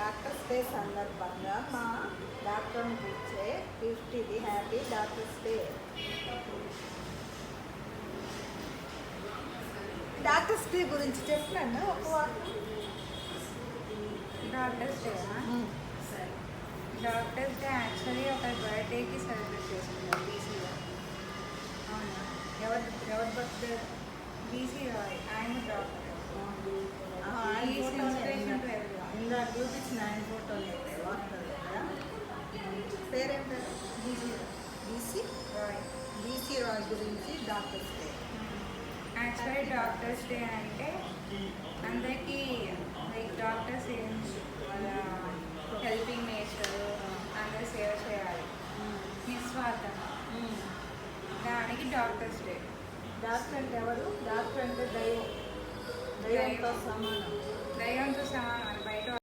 Doctors day సందర్భంగా మా డాక్టర్ని కూర్చే గిఫ్ట్ ఇది. Happy doctors day. Doctors day గురించి చెప్పినాను ఒక వారం. Doctors day doctors day actually ఒక బర్త్డేకి సెలబ్రేట్ చేసుకుంటాం బీసీలో. అవునా? ఎవరి బర్త్డే? బీసీ రాయ్, ఆయన డాక్టర్. ఇందాక చూపించిన ఆయన ఫోటోలు పేరేం పేరు? బీసీ రాయ్. బీసీ రాయ్ గురించి doctors day. Actually doctors day అంటే అందరికీ లైక్ డాక్టర్స్ ఏం వాళ్ళ హెల్పింగ్ నేచర్, అందరూ సేవ చేయాలి నిస్వార్థంగా, దానికి డాక్టర్స్ డే. డాక్టర్ అంటే ఎవరు? డాక్టర్ అంటే దైవం, దైవంతో సమానం. దైవంతో సమానం.